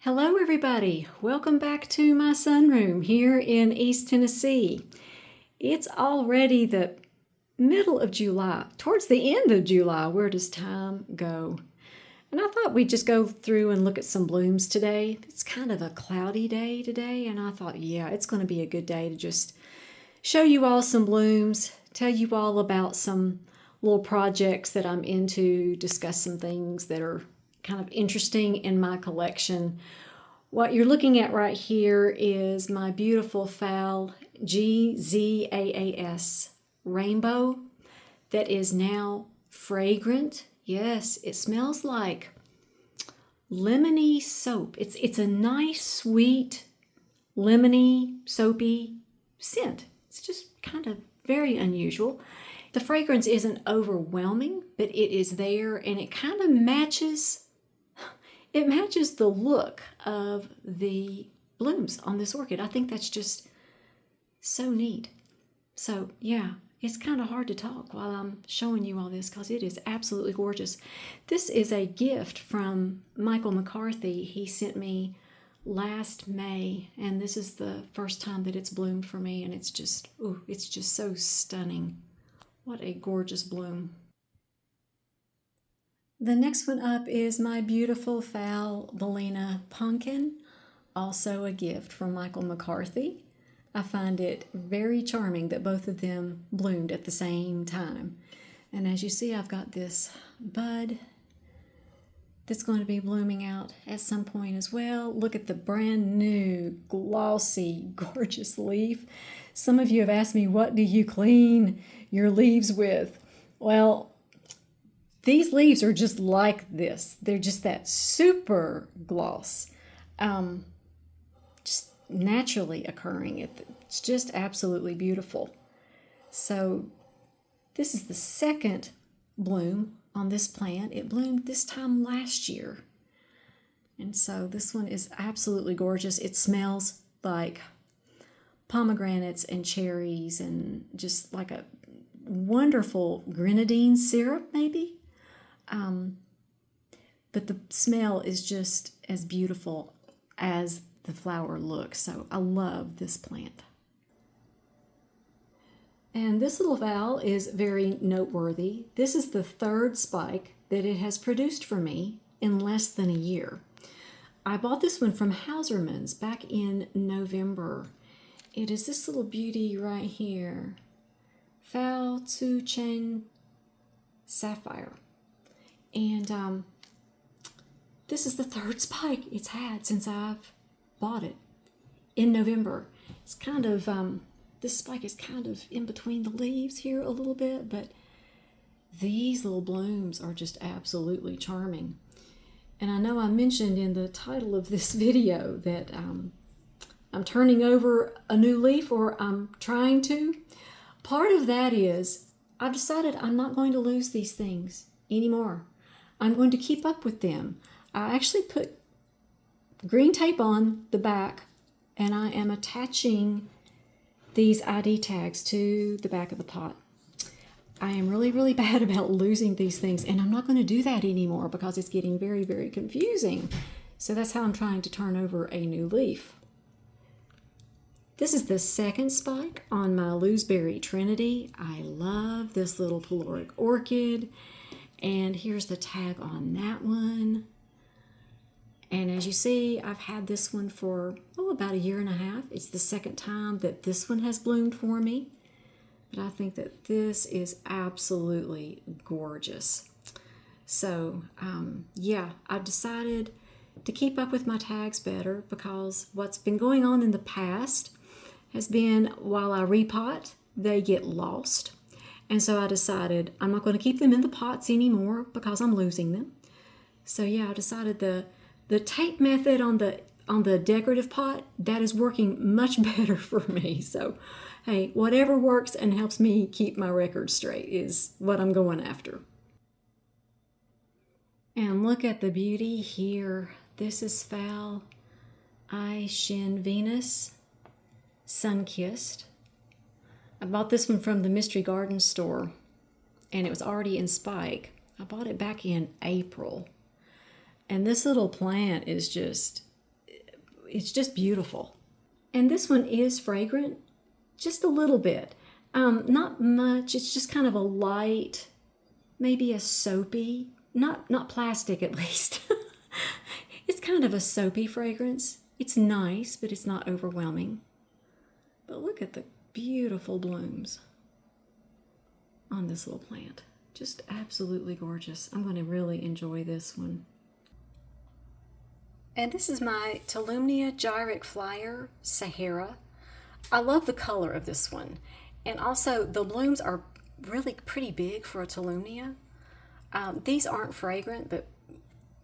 Hello everybody, welcome back to my sunroom here in East Tennessee. It's already the middle of July, towards the end of July. Where does time go? And I thought we'd just go through and look at some blooms today. It's kind of a cloudy day today, and I thought, yeah, it's going to be a good day to just show you all some blooms, tell you all about some little projects that I'm into, discuss some things that are kind of interesting in my collection. What you're looking at right here is my beautiful Phal GZAAS rainbow that is now fragrant. Yes, it smells like lemony soap. It's a nice, sweet, lemony, soapy scent. It's just kind of very unusual. The fragrance isn't overwhelming, but it is there, and it kind of matches the look of the blooms on this orchid. I think that's just so neat. So yeah, it's kind of hard to talk while I'm showing you all this because it is absolutely gorgeous. This is a gift from Michael McCarthy. He sent me last May, and this is the first time that it's bloomed for me, and it's just so stunning. What a gorgeous bloom. The next one up is my beautiful Phal Bellina pumpkin, also a gift from Michael McCarthy. I find it very charming that both of them bloomed at the same time. And as you see, I've got this bud that's going to be blooming out at some point as well. Look at the brand new, glossy, gorgeous leaf. Some of you have asked me, what do you clean your leaves with? Well, these leaves are just like this. They're just that super gloss, just naturally occurring. It's just absolutely beautiful. So this is the second bloom on this plant. It bloomed this time last year. And so this one is absolutely gorgeous. It smells like pomegranates and cherries and just like a wonderful grenadine syrup maybe. But the smell is just as beautiful as the flower looks. So I love this plant. And this little Phal is very noteworthy. This is the third spike that it has produced for me in less than a year. I bought this one from Hauserman's back in November. It is this little beauty right here, Phal Tzu Cheng Sapphire. And this is the third spike it's had since I've bought it in November. It's kind of, this spike is kind of in between the leaves here a little bit, but these little blooms are just absolutely charming. And I know I mentioned in the title of this video that I'm turning over a new leaf, or I'm trying to. Part of that is I've decided I'm not going to lose these things anymore. I'm going to keep up with them. I actually put green tape on the back, and I am attaching these ID tags to the back of the pot. I am really, really bad about losing these things, and I'm not going to do that anymore because it's getting very, very confusing. So that's how I'm trying to turn over a new leaf. This is the second spike on my Looseberry Trinity. I love this little peloric orchid. And here's the tag on that one. And as you see, I've had this one for, about a year and a half. It's the second time that this one has bloomed for me. But I think that this is absolutely gorgeous. So, yeah, I've decided to keep up with my tags better because what's been going on in the past has been while I repot, they get lost. And so I decided I'm not going to keep them in the pots anymore because I'm losing them. So yeah, I decided the tape method on the decorative pot, that is working much better for me. So hey, whatever works and helps me keep my record straight is what I'm going after. And look at the beauty here. This is Phal I Shin Venus Sunkissed. I bought this one from the Mystery Garden store, and it was already in spike. I bought it back in April. And this little plant is just it's just beautiful. And this one is fragrant, just a little bit. Not much, it's just kind of a light, maybe a soapy, not plastic at least. It's kind of a soapy fragrance. It's nice, but it's not overwhelming. But look at the beautiful blooms on this little plant. Just absolutely gorgeous. I'm going to really enjoy this one. And this is my Tolumnia Gyric Flyer Sahara. I love the color of this one. And also the blooms are really pretty big for a Tolumnia. These aren't fragrant, but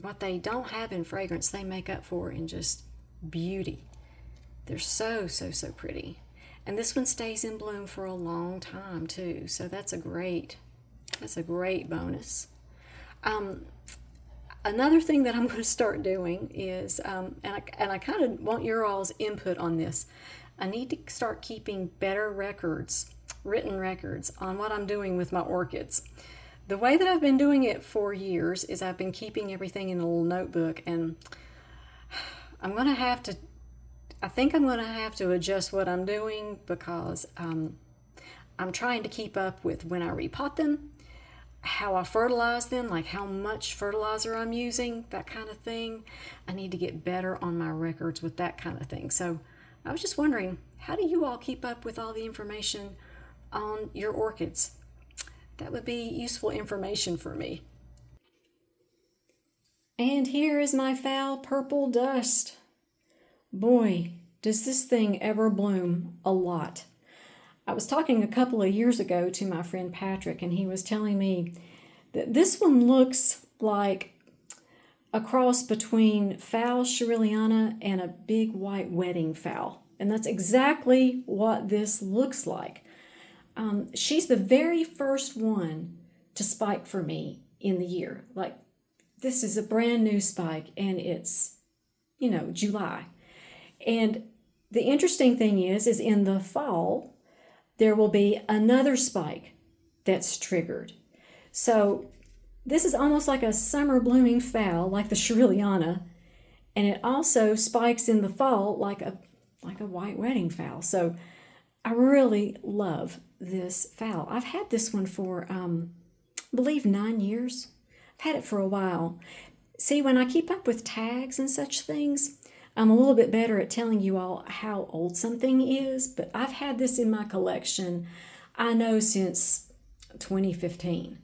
what they don't have in fragrance, they make up for in just beauty. They're so pretty. And this one stays in bloom for a long time too, so that's a great bonus. Another thing that I'm going to start doing is, and I kind of want your all's input on this, I need to start keeping better records, written records, on what I'm doing with my orchids. The way that I've been doing it for years is I've been keeping everything in a little notebook, and I think I'm going to have to adjust what I'm doing, because I'm trying to keep up with when I repot them, how I fertilize them, like how much fertilizer I'm using, that kind of thing. I need to get better on my records with that kind of thing. So I was just wondering, how do you all keep up with all the information on your orchids? That would be useful information for me. And here is my foul purple dust. Boy, does this thing ever bloom a lot. I was talking a couple of years ago to my friend Patrick, and he was telling me that this one looks like a cross between foul Shirleyana and a big white wedding foul. And that's exactly what this looks like. She's the very first one to spike for me in the year. Like, this is a brand new spike, and it's, July. And the interesting thing is in the fall, there will be another spike that's triggered. So this is almost like a summer blooming foul, like the Shirleyana, and it also spikes in the fall like a white wedding foul. So I really love this foul. I've had this one for, I believe, 9 years. I've had it for a while. See, when I keep up with tags and such things, I'm a little bit better at telling you all how old something is, but I've had this in my collection, I know, since 2015.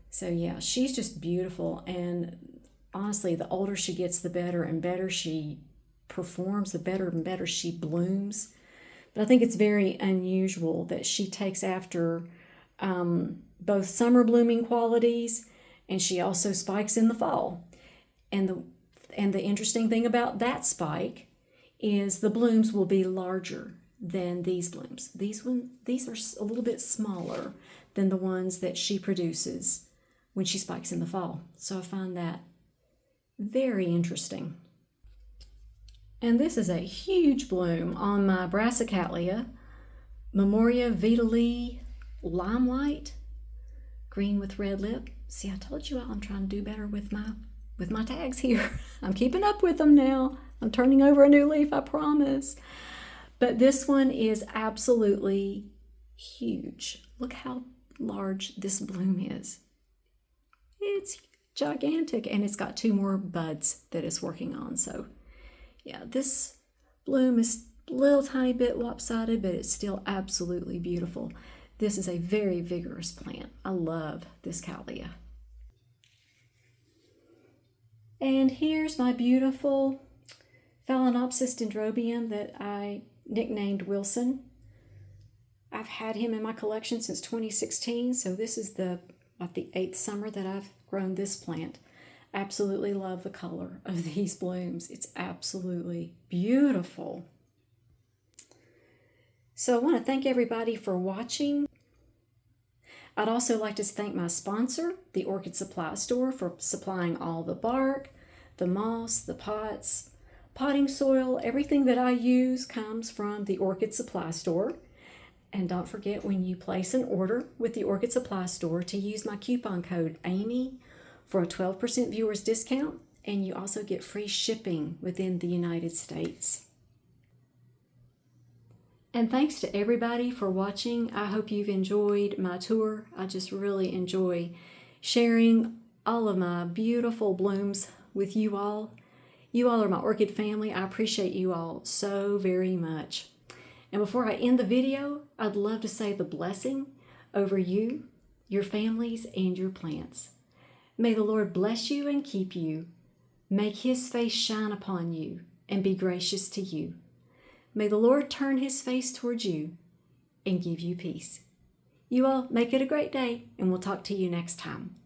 So yeah, she's just beautiful, and honestly, the older she gets, the better and better she performs, the better and better she blooms. But I think it's very unusual that she takes after both summer blooming qualities, and she also spikes in the fall. And the interesting thing about that spike is the blooms will be larger than these blooms. These are a little bit smaller than the ones that she produces when she spikes in the fall. So I find that very interesting. And this is a huge bloom on my Brassicatlia, Memoria Vitali Limelight, green with red lip. See, I told you all I'm trying to do better with my tags here. I'm keeping up with them now. I'm turning over a new leaf, I promise. But this one is absolutely huge. Look how large this bloom is. It's gigantic, and it's got 2 more buds that it's working on. So yeah, this bloom is a little tiny bit lopsided, but it's still absolutely beautiful. This is a very vigorous plant. I love this Callia. And here's my beautiful Phalaenopsis Dendrobium that I nicknamed Wilson. I've had him in my collection since 2016, so this is the 8th summer that I've grown this plant. Absolutely love the color of these blooms. It's absolutely beautiful. So I want to thank everybody for watching. I'd also like to thank my sponsor, the Orchid Supply Store, for supplying all the bark, the moss, the pots, potting soil. Everything that I use comes from the Orchid Supply Store. And don't forget, when you place an order with the Orchid Supply Store, to use my coupon code AMY for a 12% viewers discount, and you also get free shipping within the United States. And thanks to everybody for watching. I hope you've enjoyed my tour. I just really enjoy sharing all of my beautiful blooms with you all. You all are my orchid family. I appreciate you all so very much. And before I end the video, I'd love to say the blessing over you, your families, and your plants. May the Lord bless you and keep you. Make his face shine upon you and be gracious to you. May the Lord turn his face towards you and give you peace. You all make it a great day, and we'll talk to you next time.